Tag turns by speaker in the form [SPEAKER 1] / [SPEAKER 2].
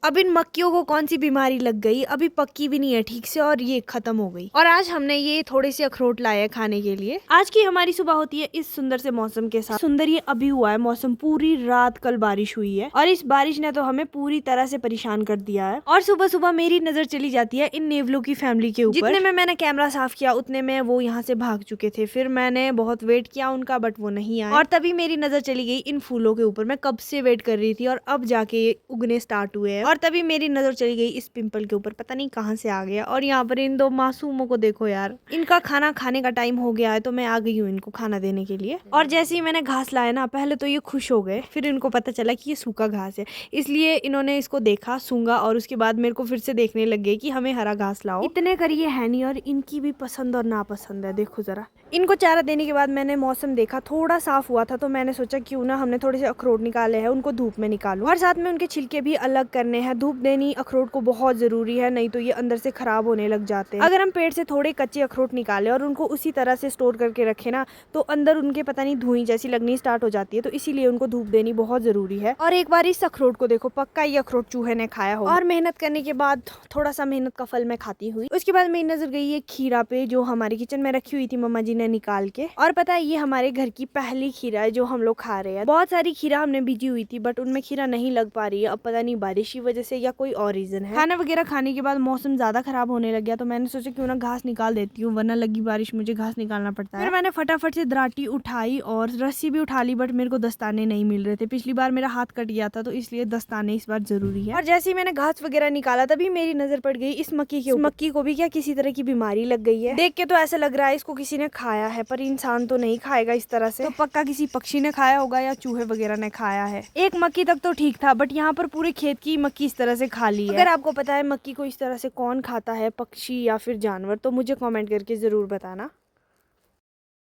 [SPEAKER 1] अब इन मक्खियों को कौन सी बीमारी लग गई, अभी पक्की भी नहीं है ठीक से और ये खत्म हो गई। और आज हमने ये थोड़े से अखरोट लाए हैं खाने के लिए। आज की हमारी सुबह होती है इस सुंदर से मौसम के साथ। सुंदर ये अभी हुआ है मौसम, पूरी रात कल बारिश हुई है और इस बारिश ने तो हमें पूरी तरह से परेशान कर दिया है। और सुबह सुबह मेरी नजर चली जाती है इन नेवलों की फैमिली के ऊपर। जितने में मैंने कैमरा साफ किया उतने में वो यहाँ से भाग चुके थे। फिर मैंने बहुत वेट किया उनका, बट वो नहीं आए। और तभी मेरी नजर चली गई इन फूलों के ऊपर। मैं कब से वेट कर रही थी और अब जाके ये उगने स्टार्ट हुए हैं। और तभी मेरी नजर चली गई इस पिंपल के ऊपर, पता नहीं कहाँ से आ गया। और यहाँ पर इन दो मासूमों को देखो यार, इनका खाना खाने का टाइम हो गया है तो मैं आ गई हूँ इनको खाना देने के लिए। और जैसे ही मैंने घास लाया ना, पहले तो ये खुश हो गए, फिर इनको पता चला कि ये सूखा घास है, इसलिए इन्होंने इसको देखा, सूंघा और उसके बाद मेरे को फिर से देखने लग गए कि हमें हरा घास लाओ। इतने करिए है नहीं, और इनकी भी पसंद और नापसंद है। देखो जरा, इनको चारा देने के बाद मैंने मौसम देखा, थोड़ा साफ हुआ था तो मैंने सोचा क्यों ना हमने थोड़े से अखरोट निकाले हैं उनको धूप में निकालूं। और साथ में उनके छिलके भी अलग करने हैं। धूप देनी अखरोट को बहुत जरूरी है, नहीं तो ये अंदर से खराब होने लग जाते हैं। अगर हम पेड़ से थोड़े कच्चे अखरोट निकाले और उनको उसी तरह से स्टोर करके रखे ना, तो अंदर उनके पता नहीं धुएं जैसी लगनी स्टार्ट हो जाती है, तो इसीलिए उनको धूप देनी बहुत जरूरी है। और एक बार इस अखरोट को देखो, पक्का ये अखरोट चूहे ने खाया हो। और मेहनत करने के बाद थोड़ा सा मेहनत का फल मैं खाती हुई। उसके बाद मेरी नजर गई एक खीरा पे जो हमारे किचन में रखी हुई थी, मम्मा जी ने निकाल के। और पता है ये हमारे घर की पहली खीरा है जो हम लोग खा रहे हैं। बहुत सारी खीरा हमने बीजी हुई थी बट उनमें खीरा नहीं लग पा रही है। अब पता नहीं बारिश की वजह से या कोई और रीजन है। खाना वगैरह खाने के बाद मौसम ज्यादा खराब होने लग गया तो मैंने सोचा क्यों ना घास निकाल देती हूँ, वरना लगी बारिश मुझे घास निकालना पड़ता है। फिर मैंने फटाफट से दराटी उठाई और रस्सी भी उठा ली, बट मेरे को दस्ताने नहीं मिल रहे थे। पिछली बार मेरा हाथ कट गया था तो इसलिए दस्ताने इस बार जरूरी है। और जैसे ही मैंने घास वगैरह निकाला तभी मेरी नजर पड़ गई इस मक्की के। मक्की को भी क्या किसी तरह की बीमारी लग गई है। देख के तो ऐसा लग रहा है इसको किसी ने खाया है, पर इंसान तो नहीं खाएगा इस तरह से, तो पक्का किसी पक्षी ने खाया होगा या चूहे वगैरह ने खाया है। एक मक्की तक तो ठीक था बट यहाँ पर पूरे खेत की मक्की इस तरह से खा ली है। अगर आपको पता है मक्की को इस तरह से कौन खाता है, पक्षी या फिर जानवर, तो मुझे कमेंट करके जरूर बताना।